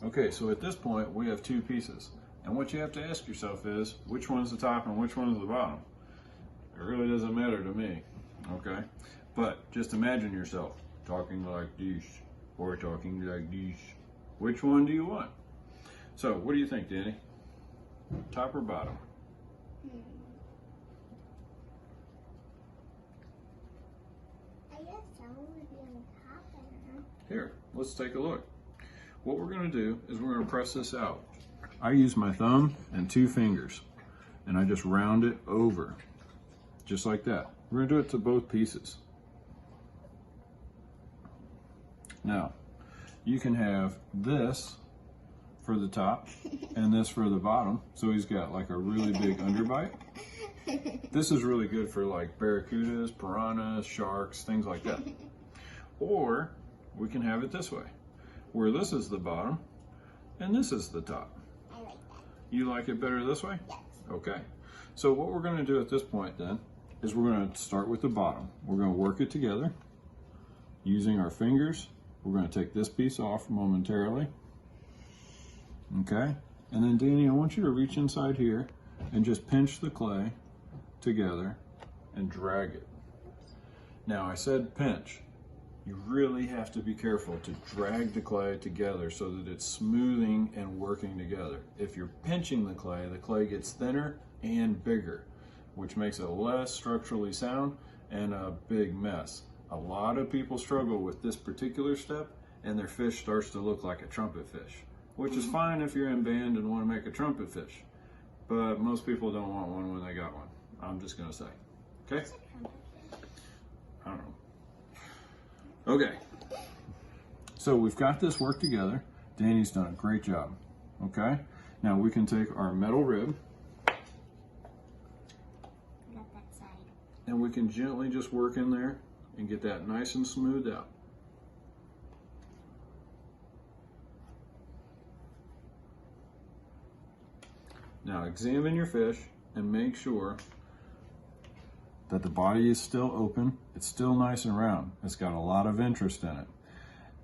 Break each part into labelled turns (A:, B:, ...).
A: Okay, so at this point we have two pieces. And what you have to ask yourself is, which one's the top and which one's the bottom? It really doesn't matter to me, okay? But just imagine yourself talking like this or talking like this. Which one do you want? So what do you think, Danny? Top or bottom?
B: I guess I would be on top of them.
A: Here, let's take a look. What we're going to do is we're going to press this out. I use my thumb and 2 fingers, and I just round it over, just like that. We're going to do it to both pieces. Now, you can have this for the top and this for the bottom, so he's got like a really big underbite. This is really good for like barracudas, piranhas, sharks, things like that. Or we can have it this way, where this is the bottom and this is the top.
B: I like that.
A: You like it better this way?
B: Yes.
A: Okay. So what we're going to do at this point then is we're going to start with the bottom. We're going to work it together using our fingers. We're going to take this piece off momentarily. Okay. And then Danny, I want you to reach inside here and just pinch the clay together and drag it. Now I said pinch. You really have to be careful to drag the clay together so that it's smoothing and working together. If you're pinching the clay gets thinner and bigger, which makes it less structurally sound and a big mess. A lot of people struggle with this particular step and their fish starts to look like a trumpet fish, which is fine if you're in band and want to make a trumpet fish, but most people don't want one when they got one. I'm just going to say. Okay? I don't know. Okay, so we've got this work together. Danny's done a great job. Okay, now we can take our metal rib
B: Got that side.
A: and we can gently just work in there and get that nice and smoothed out. Now examine your fish and make sure that the body is still open. It's still nice and round. It's got a lot of interest in it.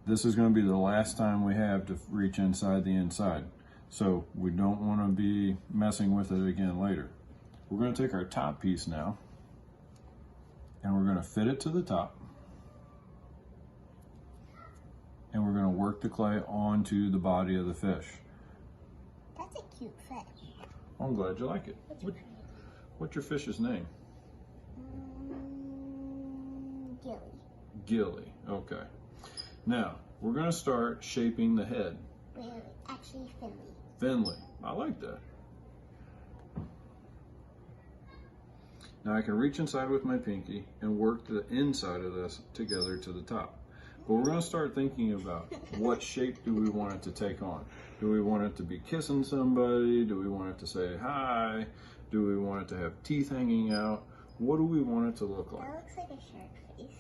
A: This is going to be the last time we have to reach inside the inside. So we don't want to be messing with it again later. We're going to take our top piece now and we're going to fit it to the top. And we're going to work the clay onto the body of the fish.
B: That's a cute fish.
A: I'm glad you like it. What's your fish's name?
B: Gilly.
A: Gilly. Okay. Now, we're going to start shaping the head.
B: Really, actually Finley.
A: Finley. I like that. Now I can reach inside with my pinky and work the inside of this together to the top. But we're going to start thinking about what shape do we want it to take on. Do we want it to be kissing somebody? Do we want it to say hi? Do we want it to have teeth hanging out? What do we want it to look like?
B: That looks like a shark face.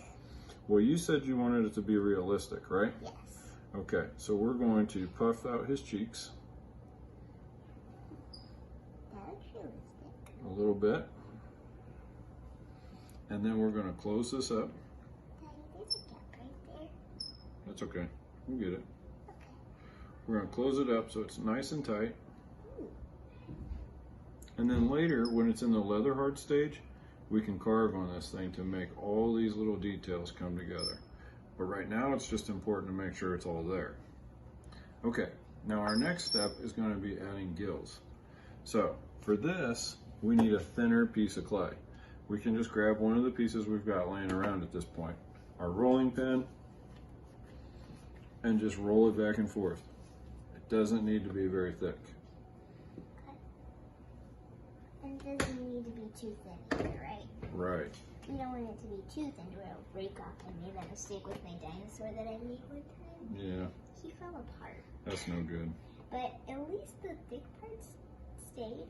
A: Well, you said you wanted it to be realistic, right?
B: Yes.
A: Okay, so we're going to puff out his cheeks
B: That looks realistic.
A: a little bit. And then we're going to close this up.
B: Daddy, there's a gap right there.
A: That's okay. We'll get it.
B: Okay.
A: We're going to close it up so it's nice and tight.
B: Ooh.
A: And then later, when it's in the leather hard stage, we can carve on this thing to make all these little details come together. But right now, it's just important to make sure it's all there. Okay, now our next step is going to be adding gills. So for this, we need a thinner piece of clay. We can just grab one of the pieces we've got laying around at this point, our rolling pin, and just roll it back and forth. It doesn't need to be very thick.
B: And it doesn't need to be too thin either, right?
A: Right.
B: We don't want it to be too thin where it'll break off. I made that mistake with my dinosaur that I made one time.
A: Yeah,
B: He fell apart.
A: that's no good.
B: But at least the thick parts stayed.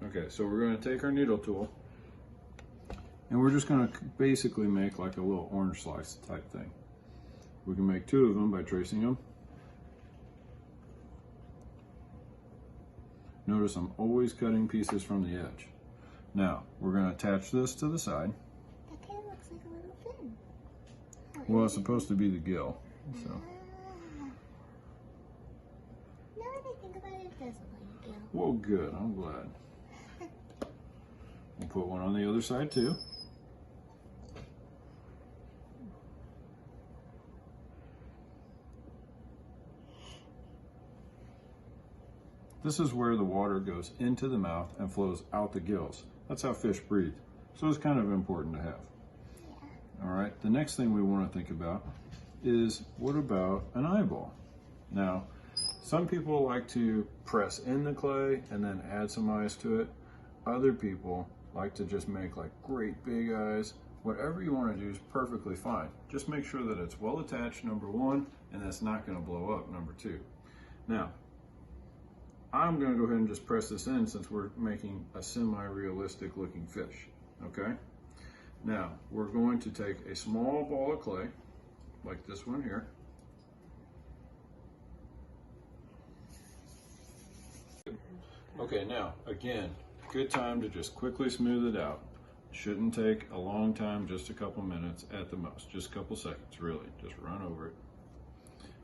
A: Okay, so we're going to take our needle tool and we're just going to basically make like a little orange slice type thing. We can make 2 of them by tracing them. Notice I'm always cutting pieces from the edge. Now, we're going to attach this to the side.
B: That kind of looks like a little fin.
A: Well, it's supposed to be the gill. So
B: I think about it, it does look like a gill.
A: Well, good. I'm glad. We'll put one on the other side too. This is where the water goes into the mouth and flows out the gills. That's how fish breathe. So it's kind of important to have.
B: Yeah.
A: All right, the next thing we want to think about is, what about an eyeball? Now, some people like to press in the clay and then add some eyes to it. Other people like to just make like great big eyes. Whatever you want to do is perfectly fine. Just make sure that it's well attached, number one, and that's not going to blow up, number two. Now, I'm going to go ahead and just press this in since we're making a semi-realistic looking fish, okay? Now, we're going to take a small ball of clay, like this one here. Okay, now, again, good time to just quickly smooth it out. Shouldn't take a long time, just a couple minutes at the most, just a couple seconds, really. Just run over it.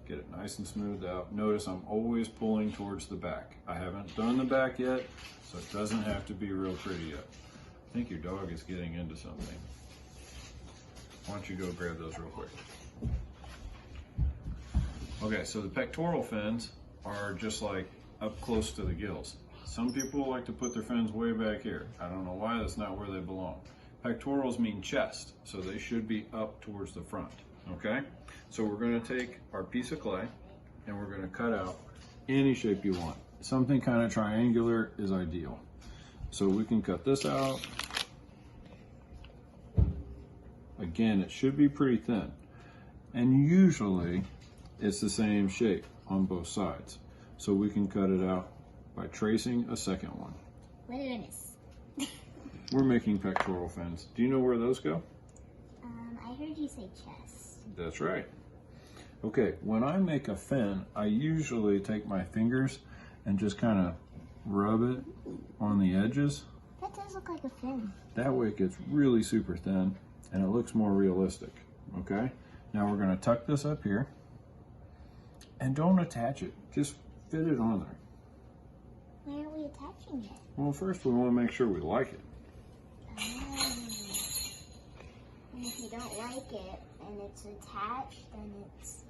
A: Get it nice and smoothed out. Notice I'm always pulling towards the back. I haven't done the back yet, so it doesn't have to be real pretty yet. I think your dog is getting into something. Why don't you go grab those real quick? Okay, so the pectoral fins are just like up close to the gills. Some people like to put their fins way back here. I don't know why, that's not where they belong. Pectorals mean chest, so they should be up towards the front, okay? So we're gonna take our piece of clay and we're gonna cut out any shape you want. Something kind of triangular is ideal. So we can cut this out. Again, it should be pretty thin. And usually it's the same shape on both sides. So we can cut it out by tracing a second one.
B: What did I miss?
A: We're making pectoral fins. Do you know where those go?
B: I heard you say chest.
A: That's right. Okay, when I make a fin, I usually take my fingers and just kind of rub it on the edges.
B: That does look like a fin.
A: That way it gets really super thin and it looks more realistic, okay? Now we're gonna tuck this up here and don't attach it, just fit it on there.
B: Why are we attaching it?
A: Well, first we wanna make sure we like it.
B: Oh. And if you don't like it and it's attached, then it's...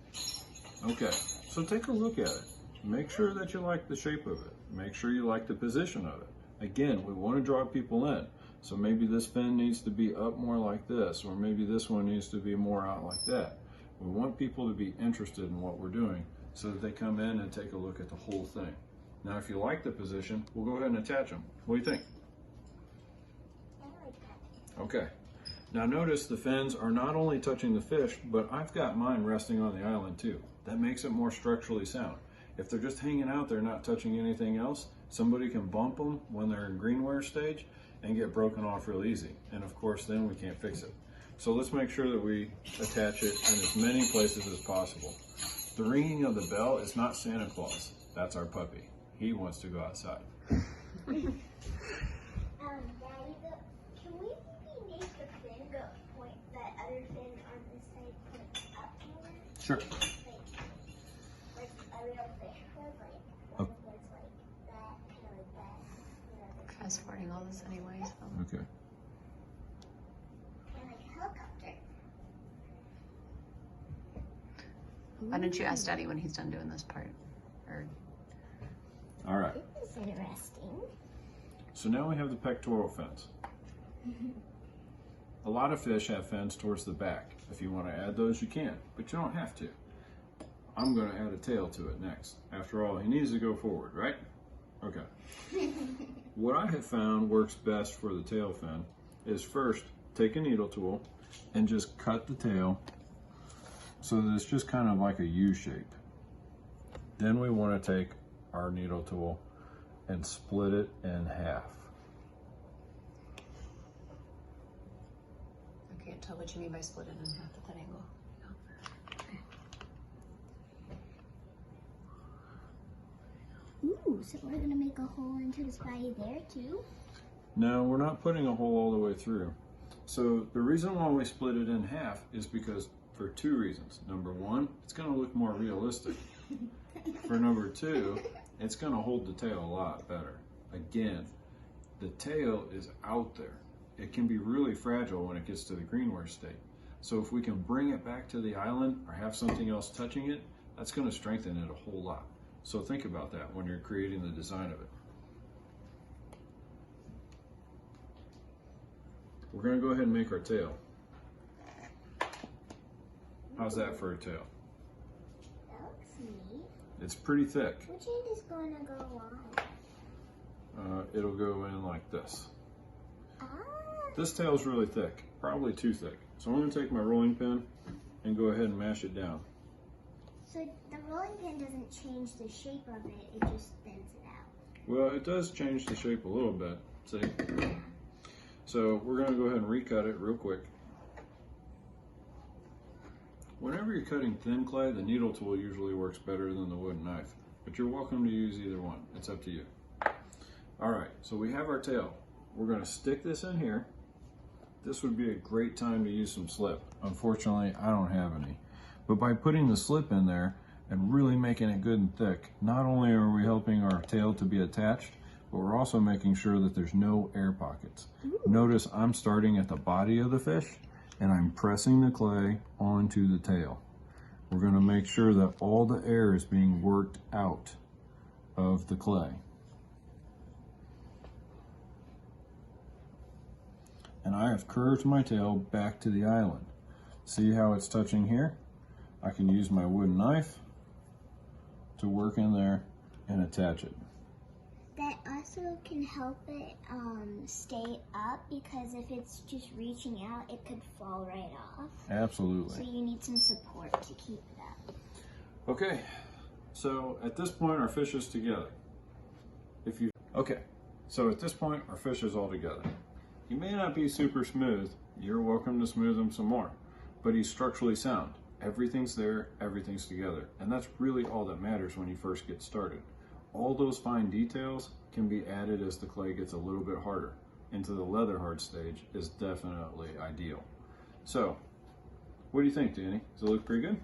A: Okay, so take a look at it. Make sure that you like the shape of it. Make sure you like the position of it. Again, we want to draw people in. So maybe this fin needs to be up more like this, or maybe this one needs to be more out like that. We want people to be interested in what we're doing so that they come in and take a look at the whole thing. Now, if you like the position, we'll go ahead and attach them. What do you think?
B: I like that.
A: Okay. Now notice the fins are not only touching the fish, but I've got mine resting on the island too. That makes it more structurally sound. If they're just hanging out there not touching anything else, somebody can bump them when they're in greenware stage and get broken off real easy. And of course, then we can't fix it. So let's make sure that we attach it in as many places as possible. The ringing of the bell is not Santa Claus. That's our puppy. He wants to go outside.
B: Daddy, can we maybe make the fin go point that other fin on this side point up more?
A: Sure.
B: Like a real fish would, like one was like that, kind of like that.
C: I was farting all this anyway, so.
A: Okay.
B: And like a helicopter.
C: Why don't you ask Daddy when he's done doing this part? Or
A: All right.
B: This is interesting.
A: So now we have the pectoral fins. A lot of fish have fins towards the back. If you want to add those, you can, but you don't have to. I'm going to add a tail to it next. After all, he needs to go forward, right? Okay. What I have found works best for the tail fin is first take a needle tool and just cut the tail so that it's just kind of like a U shape. Then we want to take our needle tool and split it in half.
C: I can't tell what you mean by split it in half at that angle.
B: Ooh, so we're gonna make a hole into this body there too?
A: No, we're not putting a hole all the way through. So the reason why we split it in half is because for two reasons. Number one, it's going to look more realistic. For number two, it's going to hold the tail a lot better. Again, the tail is out there. It can be really fragile when it gets to the greenware state. So if we can bring it back to the island or have something else touching it, that's going to strengthen it a whole lot. So think about that when you're creating the design of it. We're going to go ahead and make our tail. How's that for a tail?
B: That looks neat.
A: It's pretty thick.
B: Which end is going to go on?
A: It'll go in like this.
B: Ah.
A: This tail's really thick, probably too thick. So I'm going to take my rolling pin and go ahead and mash it down.
B: So the rolling pin doesn't change the shape of it, it just bends it out.
A: Well, it does change the shape a little bit, see? So we're going to go ahead and recut it real quick. Whenever you're cutting thin clay, the needle tool usually works better than the wooden knife, but you're welcome to use either one. It's up to you. All right, so we have our tail. We're going to stick this in here. This would be a great time to use some slip. Unfortunately, I don't have any. But by putting the slip in there and really making it good and thick, not only are we helping our tail to be attached, but we're also making sure that there's no air pockets.
B: Ooh.
A: Notice I'm starting at the body of the fish and I'm pressing the clay onto the tail. We're going to make sure that all the air is being worked out of the clay. And I have curved my tail back to the island. See how it's touching here? I can use my wooden knife to work in there and attach it.
B: That also can help it stay up, because if it's just reaching out, it could fall right off.
A: Absolutely.
B: So you need some support to keep it up.
A: Okay, so at this point our fish is together. So at this point our fish is all together. He may not be super smooth. You're welcome to smooth him some more, but he's structurally sound. Everything's there, everything's together, and that's really all that matters when you first get started. All those fine details can be added as the clay gets a little bit harder. Into the leather hard stage is definitely ideal. So, what do you think, Danny? Does it look pretty good?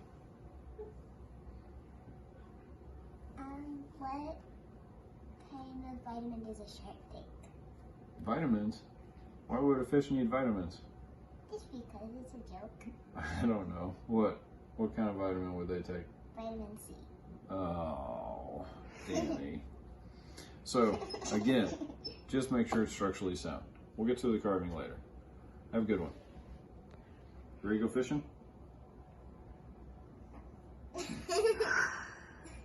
B: What kind of vitamin does a shark take?
A: Vitamins? Why would a fish need vitamins?
B: Just because it's a joke.
A: I don't know. What kind of vitamin would they take?
B: Vitamin C.
A: Oh, Danny. So, again, just make sure it's structurally sound. We'll get to the carving later. Have a good one. Ready to go fishing?